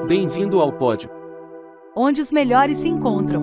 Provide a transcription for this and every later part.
Bem-vindo ao pódio. Onde os melhores se encontram.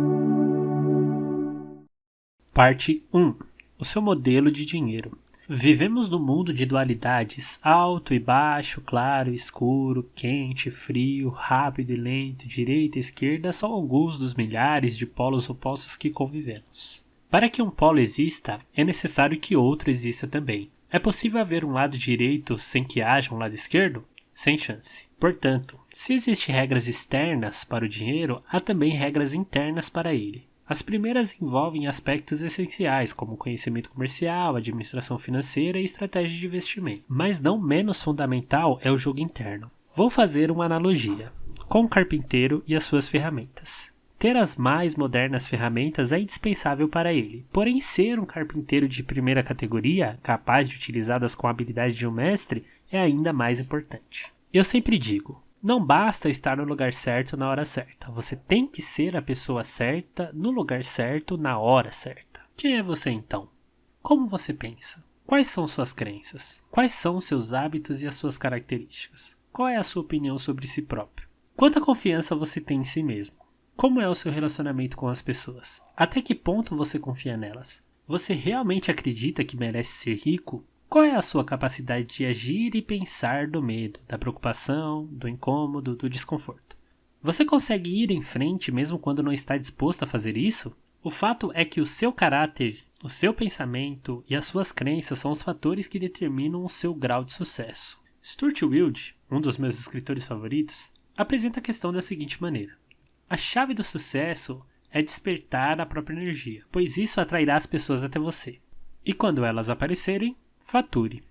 Parte 1. O seu modelo de dinheiro. Vivemos num mundo de dualidades, alto e baixo, claro e escuro, quente e frio, rápido e lento, direita e esquerda são alguns dos milhares de polos opostos que convivemos. Para que um polo exista, é necessário que outro exista também. É possível haver um lado direito sem que haja um lado esquerdo? Sem chance. Portanto, se existem regras externas para o dinheiro, há também regras internas para ele. As primeiras envolvem aspectos essenciais, como conhecimento comercial, administração financeira e estratégia de investimento. Mas não menos fundamental é o jogo interno. Vou fazer uma analogia com o carpinteiro e as suas ferramentas. Ter as mais modernas ferramentas é indispensável para ele, porém ser um carpinteiro de primeira categoria, capaz de utilizá-las com a habilidade de um mestre, é ainda mais importante. Eu sempre digo, não basta estar no lugar certo na hora certa, você tem que ser a pessoa certa, no lugar certo, na hora certa. Quem é você então? Como você pensa? Quais são suas crenças? Quais são os seus hábitos e as suas características? Qual é a sua opinião sobre si próprio? Quanta confiança você tem em si mesmo? Como é o seu relacionamento com as pessoas? Até que ponto você confia nelas? Você realmente acredita que merece ser rico? Qual é a sua capacidade de agir e pensar do medo, da preocupação, do incômodo, do desconforto? Você consegue ir em frente mesmo quando não está disposto a fazer isso? O fato é que o seu caráter, o seu pensamento e as suas crenças são os fatores que determinam o seu grau de sucesso. Stuart Wilde, um dos meus escritores favoritos, apresenta a questão da seguinte maneira. A chave do sucesso é despertar a própria energia, pois isso atrairá as pessoas até você. E quando elas aparecerem, fature.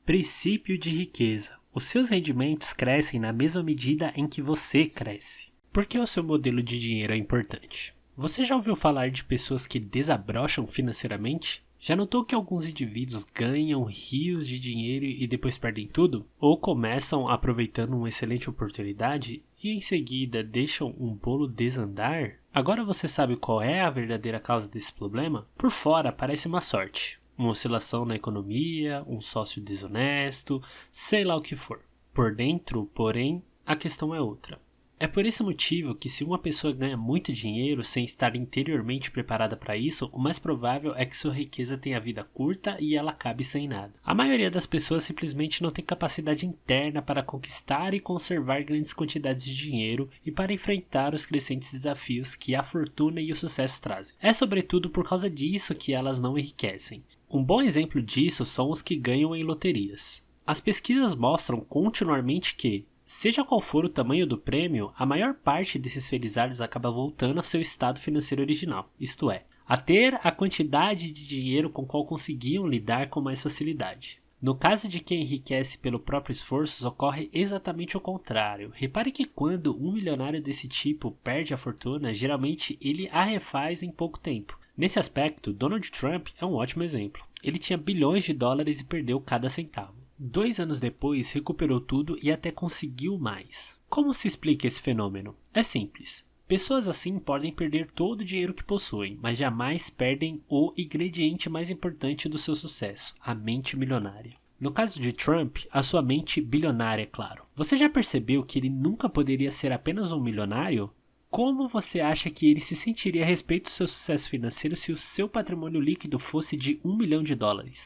Princípio de riqueza. Os seus rendimentos crescem na mesma medida em que você cresce. Por que o seu modelo de dinheiro é importante? Você já ouviu falar de pessoas que desabrocham financeiramente? Já notou que alguns indivíduos ganham rios de dinheiro e depois perdem tudo? Ou começam aproveitando uma excelente oportunidade e em seguida deixam um bolo desandar? Agora você sabe qual é a verdadeira causa desse problema? Por fora parece uma sorte. Uma oscilação na economia, um sócio desonesto, sei lá o que for. Por dentro, porém, a questão é outra. É por esse motivo que se uma pessoa ganha muito dinheiro sem estar interiormente preparada para isso, o mais provável é que sua riqueza tenha vida curta e ela acabe sem nada. A maioria das pessoas simplesmente não tem capacidade interna para conquistar e conservar grandes quantidades de dinheiro e para enfrentar os crescentes desafios que a fortuna e o sucesso trazem. É sobretudo por causa disso que elas não enriquecem. Um bom exemplo disso são os que ganham em loterias. As pesquisas mostram continuamente que, seja qual for o tamanho do prêmio, a maior parte desses felizardos acaba voltando ao seu estado financeiro original, isto é, a ter a quantidade de dinheiro com qual conseguiam lidar com mais facilidade. No caso de quem enriquece pelo próprio esforço, ocorre exatamente o contrário. Repare que quando um milionário desse tipo perde a fortuna, geralmente ele a refaz em pouco tempo. Nesse aspecto, Donald Trump é um ótimo exemplo. Ele tinha bilhões de dólares e perdeu cada centavo. 2 anos depois, recuperou tudo e até conseguiu mais. Como se explica esse fenômeno? É simples. Pessoas assim podem perder todo o dinheiro que possuem, mas jamais perdem o ingrediente mais importante do seu sucesso, a mente milionária. No caso de Trump, a sua mente bilionária, é claro. Você já percebeu que ele nunca poderia ser apenas um milionário? Como você acha que ele se sentiria a respeito do seu sucesso financeiro se o seu patrimônio líquido fosse de $1 milhão?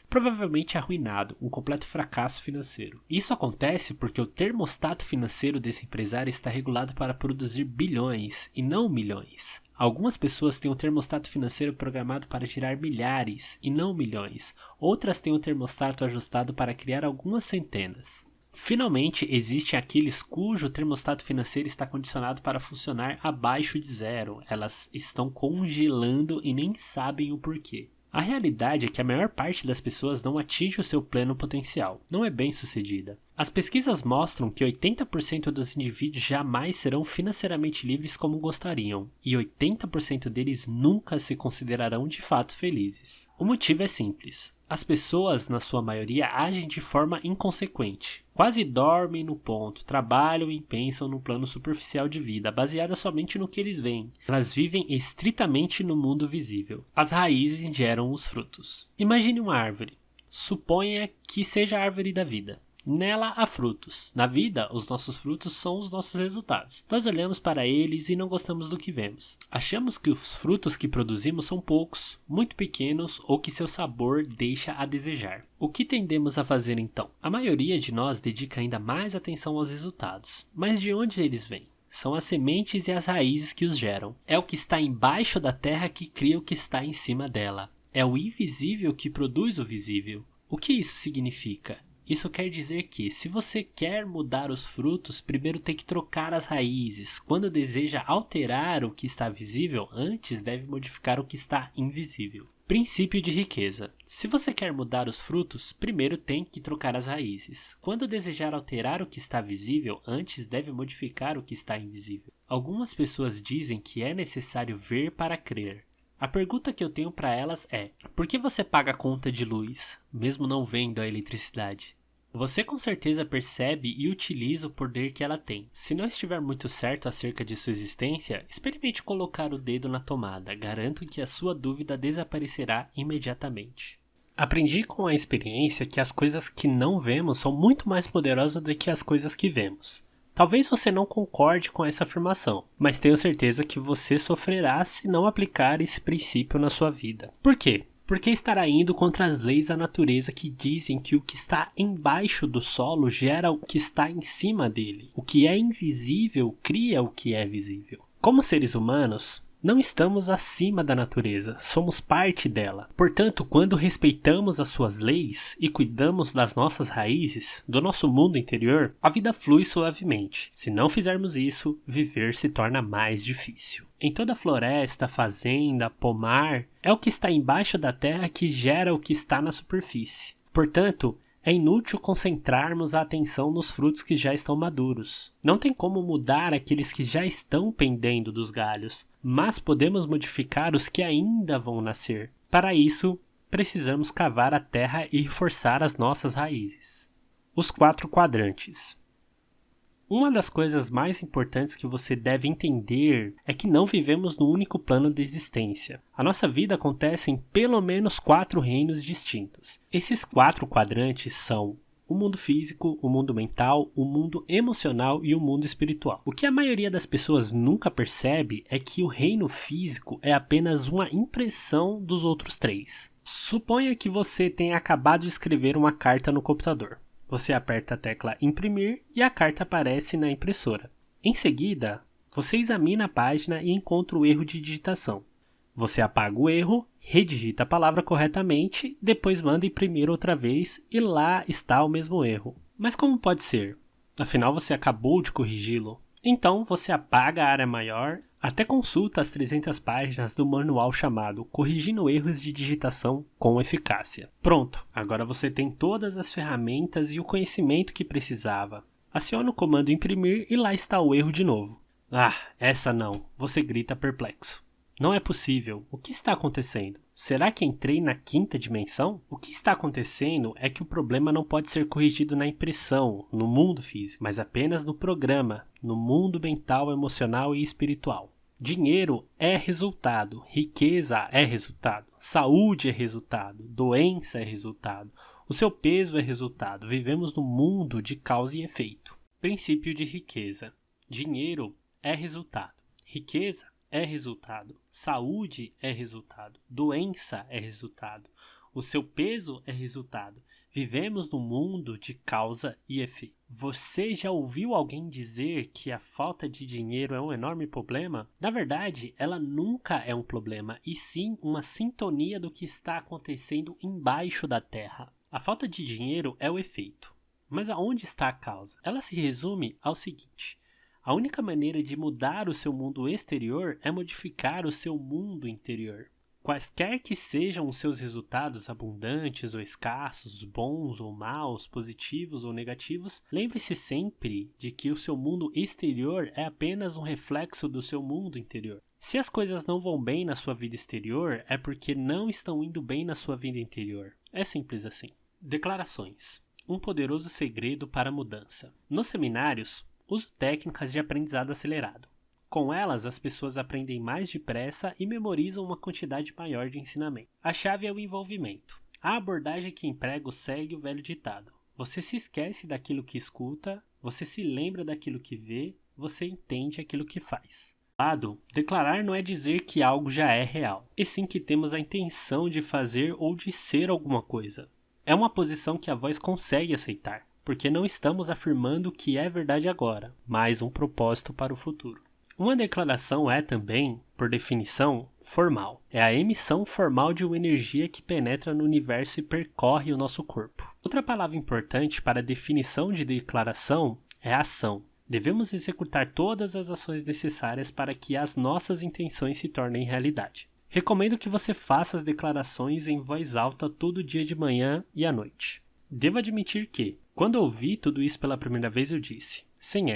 Provavelmente arruinado, um completo fracasso financeiro. Isso acontece porque o termostato financeiro desse empresário está regulado para produzir bilhões e não milhões. Algumas pessoas têm um termostato financeiro programado para gerar milhares e não milhões. Outras têm um termostato ajustado para criar algumas centenas. Finalmente, existem aqueles cujo termostato financeiro está condicionado para funcionar abaixo de zero. Elas estão congelando e nem sabem o porquê. A realidade é que a maior parte das pessoas não atinge o seu pleno potencial, não é bem sucedida. As pesquisas mostram que 80% dos indivíduos jamais serão financeiramente livres como gostariam, e 80% deles nunca se considerarão de fato felizes. O motivo é simples. As pessoas, na sua maioria, agem de forma inconsequente. Quase dormem no ponto, trabalham e pensam no plano superficial de vida, baseada somente no que eles veem. Elas vivem estritamente no mundo visível. As raízes geram os frutos. Imagine uma árvore. Suponha que seja a árvore da vida. Nela há frutos. Na vida, os nossos frutos são os nossos resultados. Nós olhamos para eles e não gostamos do que vemos. Achamos que os frutos que produzimos são poucos, muito pequenos ou que seu sabor deixa a desejar. O que tendemos a fazer então? A maioria de nós dedica ainda mais atenção aos resultados. Mas de onde eles vêm? São as sementes e as raízes que os geram. É o que está embaixo da terra que cria o que está em cima dela. É o invisível que produz o visível. O que isso significa? Isso quer dizer que, se você quer mudar os frutos, primeiro tem que trocar as raízes. Quando deseja alterar o que está visível, antes deve modificar o que está invisível. Princípio de riqueza. Se você quer mudar os frutos, primeiro tem que trocar as raízes. Quando desejar alterar o que está visível, antes deve modificar o que está invisível. Algumas pessoas dizem que é necessário ver para crer. A pergunta que eu tenho para elas é: por que você paga a conta de luz, mesmo não vendo a eletricidade? Você com certeza percebe e utiliza o poder que ela tem. Se não estiver muito certo acerca de sua existência, experimente colocar o dedo na tomada. Garanto que a sua dúvida desaparecerá imediatamente. Aprendi com a experiência que as coisas que não vemos são muito mais poderosas do que as coisas que vemos. Talvez você não concorde com essa afirmação, mas tenho certeza que você sofrerá se não aplicar esse princípio na sua vida. Por quê? Porque estará indo contra as leis da natureza que dizem que o que está embaixo do solo gera o que está em cima dele. O que é invisível cria o que é visível. Como seres humanos, não estamos acima da natureza, somos parte dela. Portanto, quando respeitamos as suas leis e cuidamos das nossas raízes, do nosso mundo interior, a vida flui suavemente. Se não fizermos isso, viver se torna mais difícil. Em toda floresta, fazenda, pomar, é o que está embaixo da terra que gera o que está na superfície. Portanto, é inútil concentrarmos a atenção nos frutos que já estão maduros. Não tem como mudar aqueles que já estão pendendo dos galhos, mas podemos modificar os que ainda vão nascer. Para isso, precisamos cavar a terra e reforçar as nossas raízes. Os 4 quadrantes. Uma das coisas mais importantes que você deve entender é que não vivemos no único plano de existência. A nossa vida acontece em pelo menos 4 reinos distintos. Esses 4 quadrantes são o mundo físico, o mundo mental, o mundo emocional e o mundo espiritual. O que a maioria das pessoas nunca percebe é que o reino físico é apenas uma impressão dos outros 3. Suponha que você tenha acabado de escrever uma carta no computador. Você aperta a tecla imprimir e a carta aparece na impressora. Em seguida, você examina a página e encontra o erro de digitação. Você apaga o erro, redigita a palavra corretamente, depois manda imprimir outra vez e lá está o mesmo erro. Mas como pode ser? Afinal, você acabou de corrigi-lo. Então, você apaga a área maior, até consulta as 300 páginas do manual chamado Corrigindo Erros de Digitação com Eficácia. Pronto, agora você tem todas as ferramentas e o conhecimento que precisava. Aciona o comando imprimir e lá está o erro de novo. Ah, essa não, você grita perplexo. Não é possível, o que está acontecendo? Será que entrei na 5ª dimensão? O que está acontecendo é que o problema não pode ser corrigido na impressão, no mundo físico, mas apenas no programa, no mundo mental, emocional e espiritual. Dinheiro é resultado, riqueza é resultado, saúde é resultado, doença é resultado, o seu peso é resultado. Vivemos num mundo de causa e efeito. Princípio de riqueza. Dinheiro é resultado, riqueza é resultado, saúde é resultado, doença é resultado, o seu peso é resultado. Vivemos num mundo de causa e efeito. Você já ouviu alguém dizer que a falta de dinheiro é um enorme problema? Na verdade, ela nunca é um problema, e sim uma sintonia do que está acontecendo embaixo da terra. A falta de dinheiro é o efeito. Mas aonde está a causa? Ela se resume ao seguinte: a única maneira de mudar o seu mundo exterior é modificar o seu mundo interior. Quaisquer que sejam os seus resultados abundantes ou escassos, bons ou maus, positivos ou negativos, lembre-se sempre de que o seu mundo exterior é apenas um reflexo do seu mundo interior. Se as coisas não vão bem na sua vida exterior, é porque não estão indo bem na sua vida interior. É simples assim. Declarações. Um poderoso segredo para a mudança. Nos seminários, uso técnicas de aprendizado acelerado. Com elas, as pessoas aprendem mais depressa e memorizam uma quantidade maior de ensinamento. A chave é o envolvimento. A abordagem que emprego segue o velho ditado: Você se esquece daquilo que escuta, você se lembra daquilo que vê, você entende aquilo que faz. Declarar não é dizer que algo já é real, e sim que temos a intenção de fazer ou de ser alguma coisa. É uma posição que a voz consegue aceitar, porque não estamos afirmando que é verdade agora, mas um propósito para o futuro. Uma declaração é também, por definição, formal. É a emissão formal de uma energia que penetra no universo e percorre o nosso corpo. Outra palavra importante para a definição de declaração é ação. Devemos executar todas as ações necessárias para que as nossas intenções se tornem realidade. Recomendo que você faça as declarações em voz alta todo dia de manhã e à noite. Devo admitir que, quando ouvi tudo isso pela primeira vez, eu disse: sem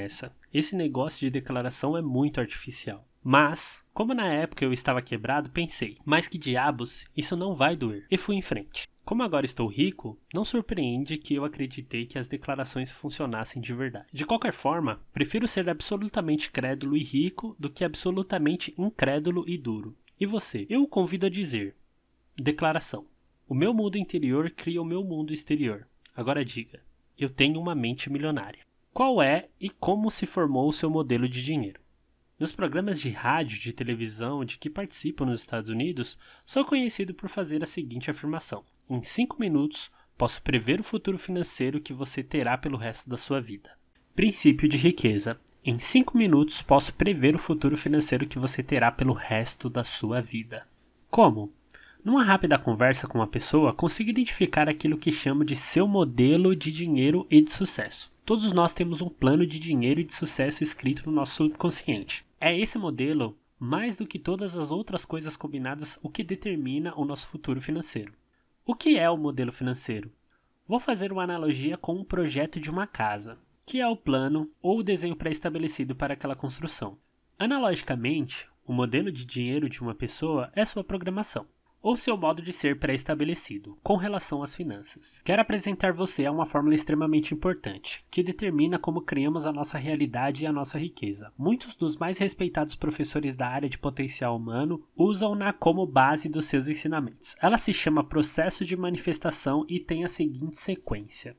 esse negócio de declaração é muito artificial. Mas, como na época eu estava quebrado, pensei: mas que diabos, isso não vai doer. E fui em frente. Como agora estou rico, não surpreende que eu acreditei que as declarações funcionassem de verdade. De qualquer forma, prefiro ser absolutamente crédulo e rico do que absolutamente incrédulo e duro. E você? Eu o convido a dizer: declaração. O meu mundo interior cria o meu mundo exterior. Agora diga: eu tenho uma mente milionária. Qual é e como se formou o seu modelo de dinheiro? Nos programas de rádio e de televisão de que participo nos Estados Unidos, sou conhecido por fazer a seguinte afirmação: em 5 minutos, posso prever o futuro financeiro que você terá pelo resto da sua vida. Princípio de riqueza. Em 5 minutos, posso prever o futuro financeiro que você terá pelo resto da sua vida. Como? Numa rápida conversa com uma pessoa, consigo identificar aquilo que chamo de seu modelo de dinheiro e de sucesso. Todos nós temos um plano de dinheiro e de sucesso escrito no nosso subconsciente. É esse modelo, mais do que todas as outras coisas combinadas, o que determina o nosso futuro financeiro. O que é o modelo financeiro? Vou fazer uma analogia com um projeto de uma casa, que é o plano ou o desenho pré-estabelecido para aquela construção. Analogicamente, o modelo de dinheiro de uma pessoa é sua programação, ou seu modo de ser pré-estabelecido, com relação às finanças. Quero apresentar você a uma fórmula extremamente importante, que determina como criamos a nossa realidade e a nossa riqueza. Muitos dos mais respeitados professores da área de potencial humano usam-na como base dos seus ensinamentos. Ela se chama processo de manifestação e tem a seguinte sequência: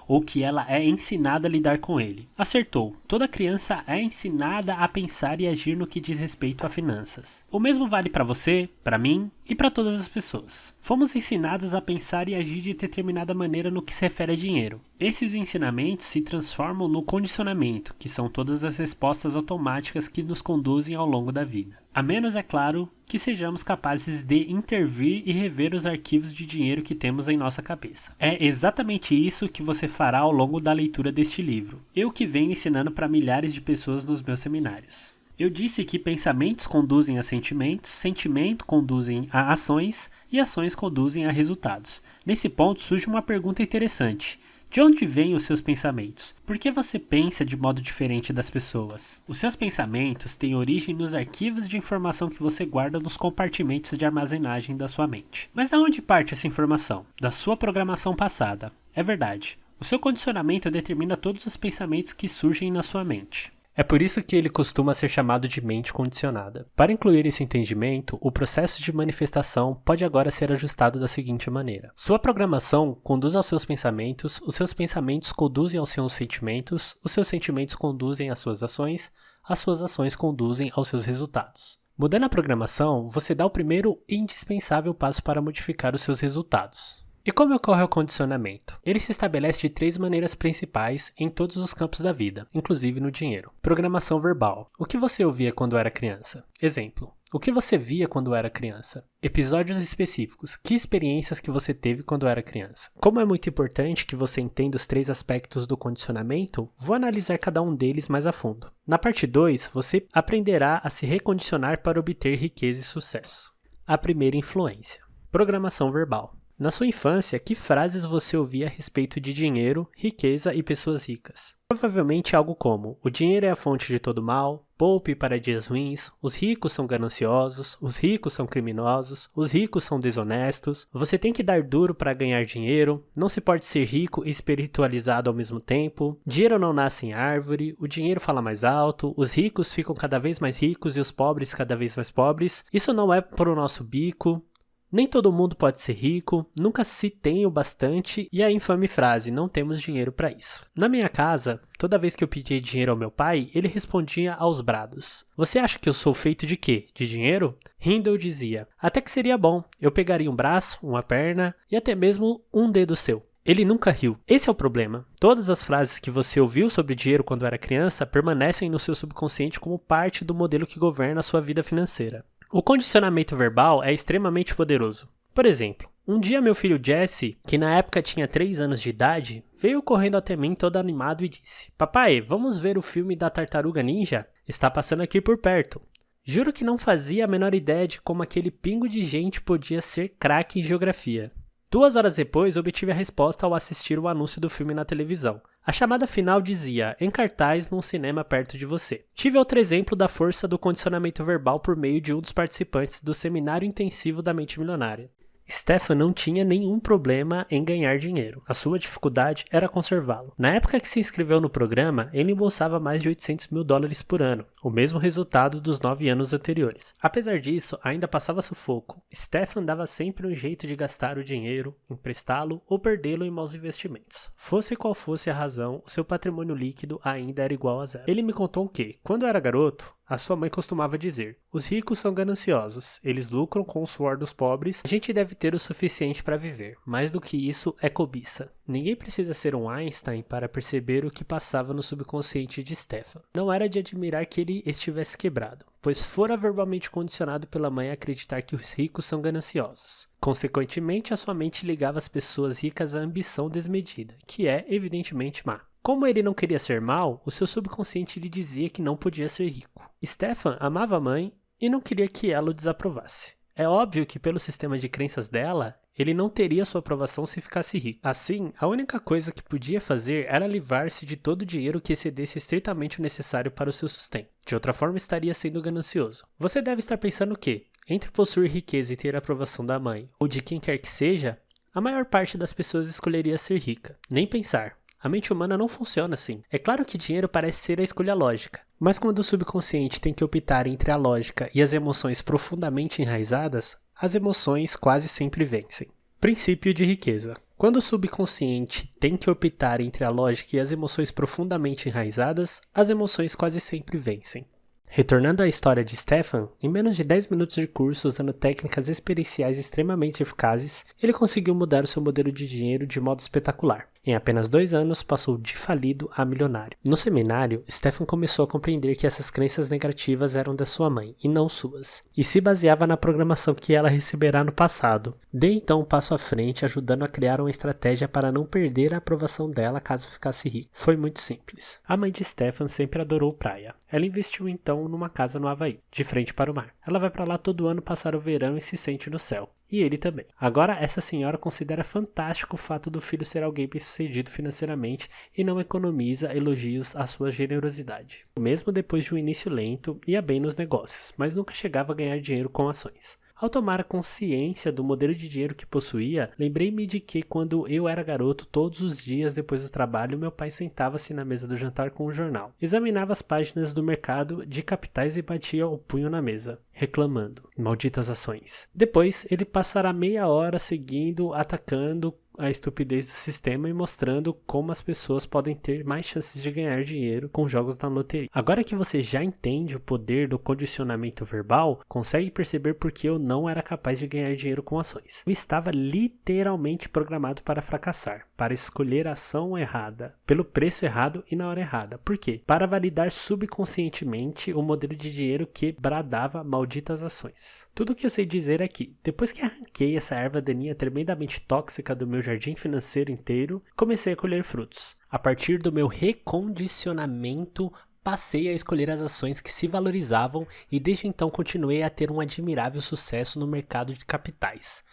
ou que ela é ensinada a lidar com ele. Acertou, toda criança é ensinada a pensar e agir no que diz respeito a finanças. O mesmo vale para você, para mim e para todas as pessoas. Fomos ensinados a pensar e agir de determinada maneira no que se refere a dinheiro. Esses ensinamentos se transformam no condicionamento, que são todas as respostas automáticas que nos conduzem ao longo da vida. A menos, é claro, que sejamos capazes de intervir e rever os arquivos de dinheiro que temos em nossa cabeça. É exatamente isso que você fará ao longo da leitura deste livro. Eu que venho ensinando para milhares de pessoas nos meus seminários. Eu disse que pensamentos conduzem a sentimentos, sentimentos conduzem a ações e ações conduzem a resultados. Nesse ponto surge uma pergunta interessante: de onde vêm os seus pensamentos? Por que você pensa de modo diferente das pessoas? Os seus pensamentos têm origem nos arquivos de informação que você guarda nos compartimentos de armazenagem da sua mente. Mas de onde parte essa informação? Da sua programação passada. É verdade. O seu condicionamento determina todos os pensamentos que surgem na sua mente. É por isso que ele costuma ser chamado de mente condicionada. Para incluir esse entendimento, o processo de manifestação pode agora ser ajustado da seguinte maneira: sua programação conduz aos seus pensamentos, os seus pensamentos conduzem aos seus sentimentos, os seus sentimentos conduzem às suas ações, as suas ações conduzem aos seus resultados. Mudando a programação, você dá o primeiro e indispensável passo para modificar os seus resultados. E como ocorre o condicionamento? Ele se estabelece de 3 maneiras principais em todos os campos da vida, inclusive no dinheiro. Programação verbal. O que você ouvia quando era criança? Exemplo: o que você via quando era criança? Episódios específicos. Que experiências que você teve quando era criança? Como é muito importante que você entenda os 3 aspectos do condicionamento, vou analisar cada um deles mais a fundo. Na parte 2, você aprenderá a se recondicionar para obter riqueza e sucesso. A primeira influência: programação verbal. Na sua infância, que frases você ouvia a respeito de dinheiro, riqueza e pessoas ricas? Provavelmente algo como: o dinheiro é a fonte de todo mal, poupe para dias ruins, os ricos são gananciosos, os ricos são criminosos, os ricos são desonestos, você tem que dar duro para ganhar dinheiro, não se pode ser rico e espiritualizado ao mesmo tempo, dinheiro não nasce em árvore, o dinheiro fala mais alto, os ricos ficam cada vez mais ricos e os pobres cada vez mais pobres, isso não é pro nosso bico. Nem todo mundo pode ser rico, nunca se tem o bastante e a infame frase, não temos dinheiro para isso. Na minha casa, toda vez que eu pedia dinheiro ao meu pai, ele respondia aos brados. Você acha que eu sou feito de quê? De dinheiro? Rindo eu dizia, até que seria bom, eu pegaria um braço, uma perna e até mesmo um dedo seu. Ele nunca riu. Esse é o problema. Todas as frases que você ouviu sobre dinheiro quando era criança permanecem no seu subconsciente como parte do modelo que governa a sua vida financeira. O condicionamento verbal é extremamente poderoso. Por exemplo, um dia meu filho Jesse, que na época tinha 3 anos de idade, veio correndo até mim todo animado e disse: Papai, vamos ver o filme da Tartaruga Ninja? Está passando aqui por perto. Juro que não fazia a menor ideia de como aquele pingo de gente podia ser craque em geografia. 2 horas depois, obtive a resposta ao assistir o anúncio do filme na televisão. A chamada final dizia, em cartaz num cinema perto de você. Tive outro exemplo da força do condicionamento verbal por meio de um dos participantes do seminário intensivo da mente milionária. Stefan não tinha nenhum problema em ganhar dinheiro. A sua dificuldade era conservá-lo. Na época que se inscreveu no programa, ele embolsava mais de $800 mil por ano, o mesmo resultado dos 9 anos anteriores. Apesar disso, ainda passava sufoco. Stefan dava sempre um jeito de gastar o dinheiro, emprestá-lo ou perdê-lo em maus investimentos. Fosse qual fosse a razão, o seu patrimônio líquido ainda era igual a zero. Ele me contou que, quando era garoto, a sua mãe costumava dizer, os ricos são gananciosos, eles lucram com o suor dos pobres, a gente deve ter o suficiente para viver, mais do que isso é cobiça. Ninguém precisa ser um Einstein para perceber o que passava no subconsciente de Stefan. Não era de admirar que ele estivesse quebrado, pois fora verbalmente condicionado pela mãe a acreditar que os ricos são gananciosos. Consequentemente, a sua mente ligava as pessoas ricas à ambição desmedida, que é, evidentemente, má. Como ele não queria ser mau, o seu subconsciente lhe dizia que não podia ser rico. Stefan amava a mãe e não queria que ela o desaprovasse. É óbvio que pelo sistema de crenças dela, ele não teria sua aprovação se ficasse rico. Assim, a única coisa que podia fazer era livrar-se de todo o dinheiro que excedesse estritamente o necessário para o seu sustento. De outra forma, estaria sendo ganancioso. Você deve estar pensando que, entre possuir riqueza e ter a aprovação da mãe, ou de quem quer que seja, a maior parte das pessoas escolheria ser rica. Nem pensar. A mente humana não funciona assim. É claro que dinheiro parece ser a escolha lógica, mas quando o subconsciente tem que optar entre a lógica e as emoções profundamente enraizadas, as emoções quase sempre vencem. Princípio de riqueza. Quando o subconsciente tem que optar entre a lógica e as emoções profundamente enraizadas, as emoções quase sempre vencem. Retornando à história de Stefan, em menos de 10 minutos de curso usando técnicas experienciais extremamente eficazes, ele conseguiu mudar o seu modelo de dinheiro de modo espetacular. Em apenas 2 anos, passou de falido a milionário. No seminário, Stefan começou a compreender que essas crenças negativas eram da sua mãe, e não suas, e se baseava na programação que ela receberá no passado. Dê então um passo à frente, ajudando a criar uma estratégia para não perder a aprovação dela caso ficasse rico. Foi muito simples. A mãe de Stefan sempre adorou praia. Ela investiu então numa casa no Havaí, de frente para o mar. Ela vai para lá todo ano passar o verão e se sente no céu. E ele também. Agora, essa senhora considera fantástico o fato do filho ser alguém bem-sucedido financeiramente e não economiza elogios à sua generosidade. Mesmo depois de um início lento, ia bem nos negócios, mas nunca chegava a ganhar dinheiro com ações. Ao tomar consciência do modelo de dinheiro que possuía, lembrei-me de que quando eu era garoto, todos os dias depois do trabalho, meu pai sentava-se na mesa do jantar com um jornal. Examinava as páginas do mercado de capitais e batia o punho na mesa, reclamando. Malditas ações. Depois, ele passará meia hora seguindo, atacando a estupidez do sistema e mostrando como as pessoas podem ter mais chances de ganhar dinheiro com jogos na loteria. Agora que você já entende o poder do condicionamento verbal, consegue perceber por que eu não era capaz de ganhar dinheiro com ações. Eu estava literalmente programado para fracassar, para escolher a ação errada, pelo preço errado e na hora errada. Por quê? Para validar subconscientemente o modelo de dinheiro que bradava malditas ações. Tudo o que eu sei dizer é que, depois que arranquei essa erva daninha tremendamente tóxica do meu jardim financeiro inteiro, comecei a colher frutos. A partir do meu recondicionamento, passei a escolher as ações que se valorizavam e desde então continuei a ter um admirável sucesso no mercado de capitais.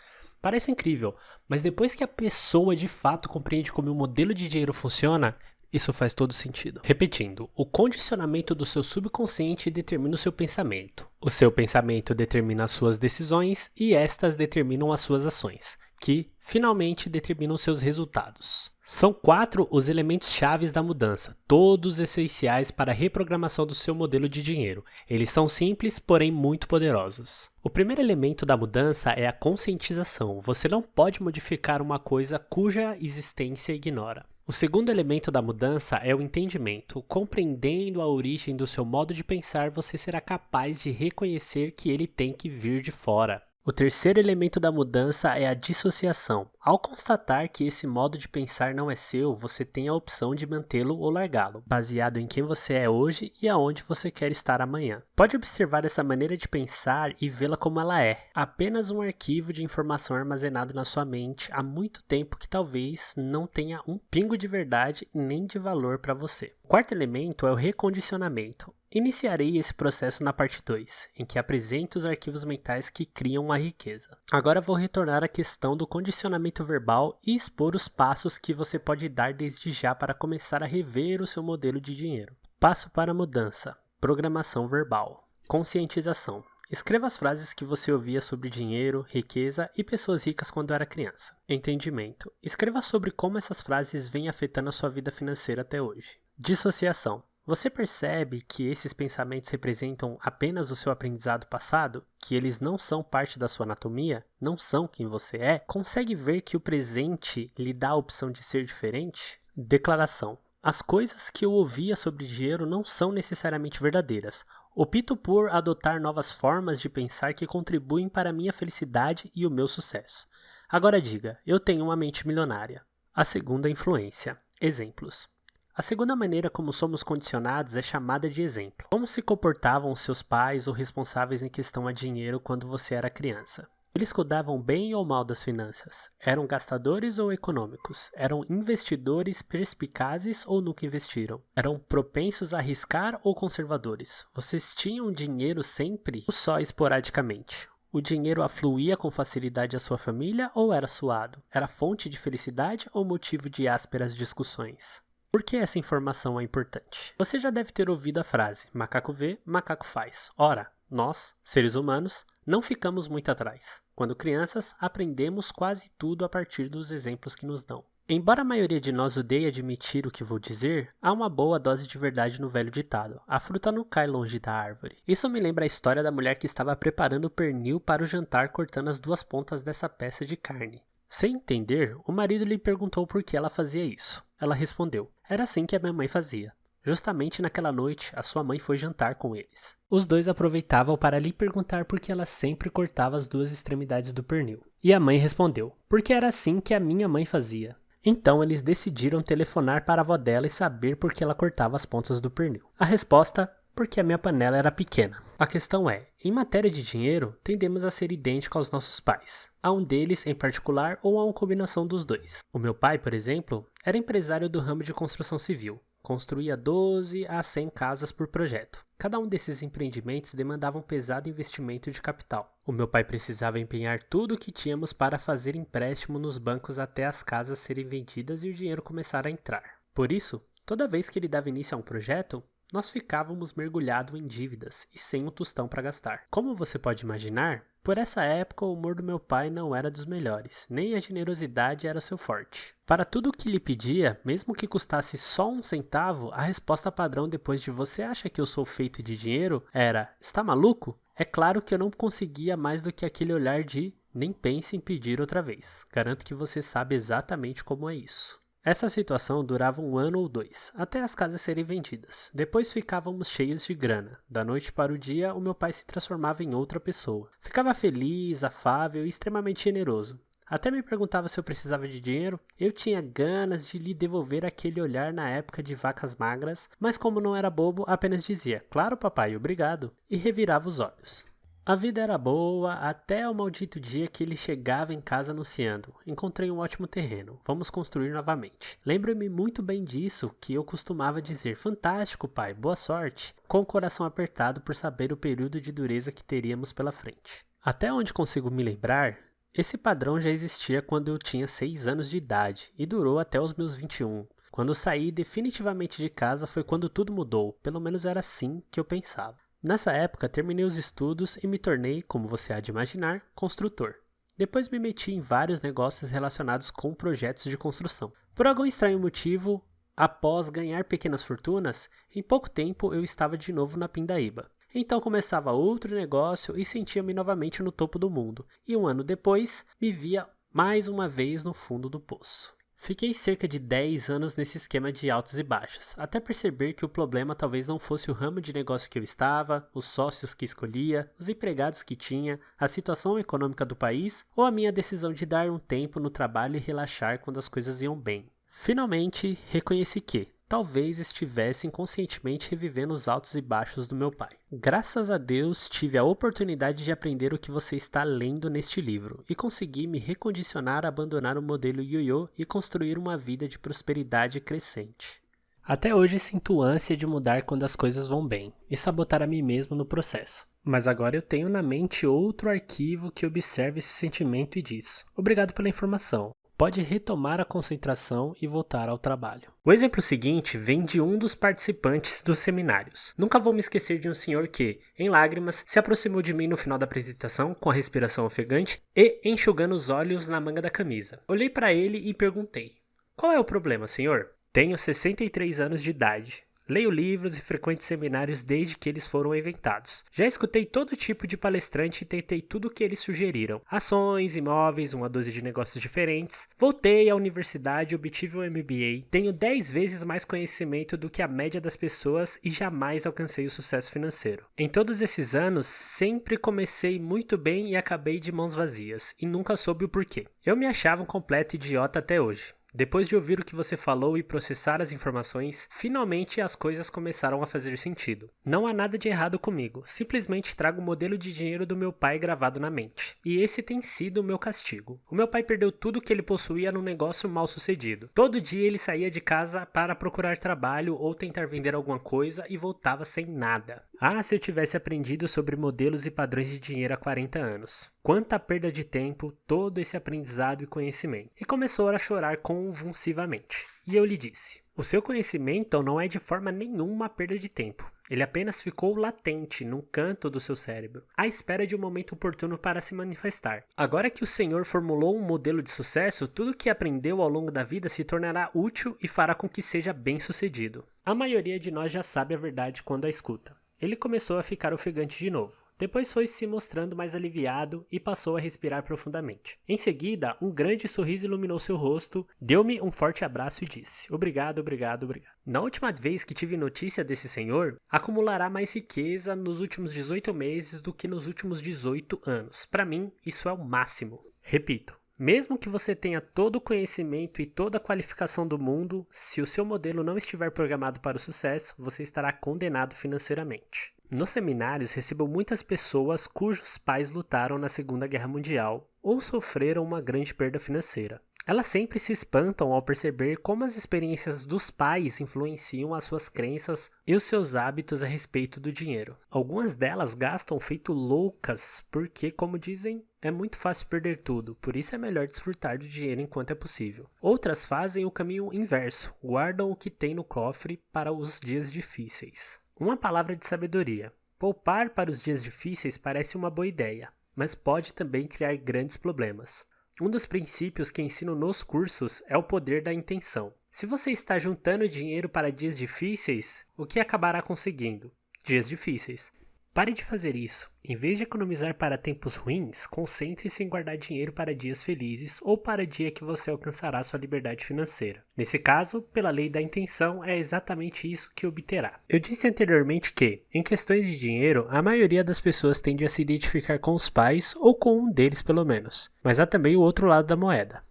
Parece incrível, mas depois que a pessoa de fato compreende como o modelo de dinheiro funciona, isso faz todo sentido. Repetindo, o condicionamento do seu subconsciente determina o seu pensamento. O seu pensamento determina as suas decisões e estas determinam as suas ações. que finalmente determinam seus resultados. São 4 os elementos chaves da mudança, todos essenciais para a reprogramação do seu modelo de dinheiro. Eles são simples, porém muito poderosos. O primeiro elemento da mudança é a conscientização. Você não pode modificar uma coisa cuja existência ignora. O segundo elemento da mudança é o entendimento. Compreendendo a origem do seu modo de pensar, você será capaz de reconhecer que ele tem que vir de fora. O terceiro elemento da mudança é a dissociação. Ao constatar que esse modo de pensar não é seu, você tem a opção de mantê-lo ou largá-lo, baseado em quem você é hoje e aonde você quer estar amanhã. Pode observar essa maneira de pensar e vê-la como ela é, apenas um arquivo de informação armazenado na sua mente há muito tempo que talvez não tenha um pingo de verdade nem de valor para você. O quarto elemento é o recondicionamento. Iniciarei esse processo na parte 2, em que apresento os arquivos mentais que criam a riqueza. Agora vou retornar à questão do condicionamento verbal e expor os passos que você pode dar desde já para começar a rever o seu modelo de dinheiro. Passo para a mudança: programação verbal. Conscientização. Escreva as frases que você ouvia sobre dinheiro, riqueza e pessoas ricas quando era criança. Entendimento. Escreva sobre como essas frases vêm afetando a sua vida financeira até hoje. Dissociação. Você percebe que esses pensamentos representam apenas o seu aprendizado passado? Que eles não são parte da sua anatomia? Não são quem você é? Consegue ver que o presente lhe dá a opção de ser diferente? Declaração. As coisas que eu ouvia sobre dinheiro não são necessariamente verdadeiras. Opto por adotar novas formas de pensar que contribuem para a minha felicidade e o meu sucesso. Agora diga, eu tenho uma mente milionária. A segunda influência. Exemplos. A segunda maneira como somos condicionados é chamada de exemplo. Como se comportavam os seus pais ou responsáveis em questão a dinheiro quando você era criança? Eles cuidavam bem ou mal das finanças? Eram gastadores ou econômicos? Eram investidores perspicazes ou nunca investiram? Eram propensos a arriscar ou conservadores? Vocês tinham dinheiro sempre ou só esporadicamente? O dinheiro afluía com facilidade à sua família ou era suado? Era fonte de felicidade ou motivo de ásperas discussões? Por que essa informação é importante? Você já deve ter ouvido a frase, macaco vê, macaco faz. Ora, nós, seres humanos, não ficamos muito atrás. Quando crianças, aprendemos quase tudo a partir dos exemplos que nos dão. Embora a maioria de nós odeie admitir o que vou dizer, há uma boa dose de verdade no velho ditado. A fruta não cai longe da árvore. Isso me lembra a história da mulher que estava preparando o pernil para o jantar cortando as duas pontas dessa peça de carne. Sem entender, o marido lhe perguntou por que ela fazia isso. Ela respondeu, era assim que a minha mãe fazia. Justamente naquela noite, a sua mãe foi jantar com eles. Os dois aproveitavam para lhe perguntar por que ela sempre cortava as duas extremidades do pernil. E a mãe respondeu, porque era assim que a minha mãe fazia. Então eles decidiram telefonar para a avó dela e saber por que ela cortava as pontas do pernil. A resposta, porque a minha panela era pequena. A questão é, em matéria de dinheiro, tendemos a ser idênticos aos nossos pais. A um deles em particular ou a uma combinação dos dois. O meu pai, por exemplo, era empresário do ramo de construção civil. Construía 12 a 100 casas por projeto. Cada um desses empreendimentos demandava um pesado investimento de capital. O meu pai precisava empenhar tudo o que tínhamos para fazer empréstimo nos bancos até as casas serem vendidas e o dinheiro começar a entrar. Por isso, toda vez que ele dava início a um projeto, nós ficávamos mergulhados em dívidas e sem um tostão para gastar. Como você pode imaginar, por essa época o humor do meu pai não era dos melhores, nem a generosidade era seu forte. Para tudo o que lhe pedia, mesmo que custasse só 1 centavo, a resposta padrão depois de você acha que eu sou feito de dinheiro era, está maluco? É claro que eu não conseguia mais do que aquele olhar de nem pense em pedir outra vez. Garanto que você sabe exatamente como é isso. Essa situação durava 1 ano ou 2, até as casas serem vendidas. Depois ficávamos cheios de grana. Da noite para o dia, o meu pai se transformava em outra pessoa. Ficava feliz, afável e extremamente generoso. Até me perguntava se eu precisava de dinheiro. Eu tinha ganas de lhe devolver aquele olhar na época de vacas magras, mas como não era bobo, apenas dizia, claro papai, obrigado, e revirava os olhos. A vida era boa até o maldito dia que ele chegava em casa anunciando, encontrei um ótimo terreno, vamos construir novamente. Lembro-me muito bem disso, que eu costumava dizer, fantástico pai, boa sorte, com o coração apertado por saber o período de dureza que teríamos pela frente. Até onde consigo me lembrar, esse padrão já existia quando eu tinha 6 anos de idade e durou até os meus 21. Quando saí definitivamente de casa foi quando tudo mudou, pelo menos era assim que eu pensava. Nessa época, terminei os estudos e me tornei, como você há de imaginar, construtor. Depois me meti em vários negócios relacionados com projetos de construção. Por algum estranho motivo, após ganhar pequenas fortunas, em pouco tempo eu estava de novo na pindaíba. Então começava outro negócio e sentia-me novamente no topo do mundo. E um ano depois, me via mais uma vez no fundo do poço. Fiquei cerca de 10 anos nesse esquema de altos e baixos, até perceber que o problema talvez não fosse o ramo de negócio que eu estava, os sócios que escolhia, os empregados que tinha, a situação econômica do país ou a minha decisão de dar um tempo no trabalho e relaxar quando as coisas iam bem. Finalmente, reconheci que talvez estivesse inconscientemente revivendo os altos e baixos do meu pai. Graças a Deus, tive a oportunidade de aprender o que você está lendo neste livro e consegui me recondicionar a abandonar o modelo ioiô e construir uma vida de prosperidade crescente. Até hoje sinto ânsia de mudar quando as coisas vão bem e sabotar a mim mesmo no processo. Mas agora eu tenho na mente outro arquivo que observa esse sentimento e diz: obrigado pela informação. Pode retomar a concentração e voltar ao trabalho. O exemplo seguinte vem de um dos participantes dos seminários. Nunca vou me esquecer de um senhor que, em lágrimas, se aproximou de mim no final da apresentação com a respiração ofegante e enxugando os olhos na manga da camisa. Olhei para ele e perguntei: qual é o problema, senhor? Tenho 63 anos de idade. Leio livros e frequento seminários desde que eles foram inventados. Já escutei todo tipo de palestrante e tentei tudo o que eles sugeriram. Ações, imóveis, uma dúzia de negócios diferentes. Voltei à universidade, obtive um MBA. Tenho 10 vezes mais conhecimento do que a média das pessoas e jamais alcancei o sucesso financeiro. Em todos esses anos, sempre comecei muito bem e acabei de mãos vazias. E nunca soube o porquê. Eu me achava um completo idiota até hoje. Depois de ouvir o que você falou e processar as informações, finalmente as coisas começaram a fazer sentido. Não há nada de errado comigo, simplesmente trago o modelo de dinheiro do meu pai gravado na mente. E esse tem sido o meu castigo. O meu pai perdeu tudo que ele possuía num negócio mal sucedido. Todo dia ele saía de casa para procurar trabalho ou tentar vender alguma coisa e voltava sem nada. Ah, se eu tivesse aprendido sobre modelos e padrões de dinheiro há 40 anos. Quanta perda de tempo, todo esse aprendizado e conhecimento. E começou a chorar convulsivamente. E eu lhe disse: o seu conhecimento não é de forma nenhuma perda de tempo. Ele apenas ficou latente num canto do seu cérebro, à espera de um momento oportuno para se manifestar. Agora que o senhor formulou um modelo de sucesso, tudo o que aprendeu ao longo da vida se tornará útil e fará com que seja bem-sucedido. A maioria de nós já sabe a verdade quando a escuta. Ele começou a ficar ofegante de novo. Depois foi se mostrando mais aliviado e passou a respirar profundamente. Em seguida, um grande sorriso iluminou seu rosto, deu-me um forte abraço e disse: obrigado, obrigado, obrigado. Na última vez que tive notícia desse senhor, acumulará mais riqueza nos últimos 18 meses do que nos últimos 18 anos. Para mim, isso é o máximo. Repito. Mesmo que você tenha todo o conhecimento e toda a qualificação do mundo, se o seu modelo não estiver programado para o sucesso, você estará condenado financeiramente. Nos seminários recebo muitas pessoas cujos pais lutaram na Segunda Guerra Mundial ou sofreram uma grande perda financeira. Elas sempre se espantam ao perceber como as experiências dos pais influenciam as suas crenças e os seus hábitos a respeito do dinheiro. Algumas delas gastam feito loucas porque, como dizem, é muito fácil perder tudo, por isso é melhor desfrutar do dinheiro enquanto é possível. Outras fazem o caminho inverso, guardam o que tem no cofre para os dias difíceis. Uma palavra de sabedoria: poupar para os dias difíceis parece uma boa ideia, mas pode também criar grandes problemas. Um dos princípios que ensino nos cursos é o poder da intenção. Se você está juntando dinheiro para dias difíceis, o que acabará conseguindo? Dias difíceis. Pare de fazer isso. Em vez de economizar para tempos ruins, concentre-se em guardar dinheiro para dias felizes ou para o dia que você alcançará sua liberdade financeira. Nesse caso, pela lei da intenção, é exatamente isso que obterá. Eu disse anteriormente que, em questões de dinheiro, a maioria das pessoas tende a se identificar com os pais ou com um deles pelo menos. Mas há também o outro lado da moeda.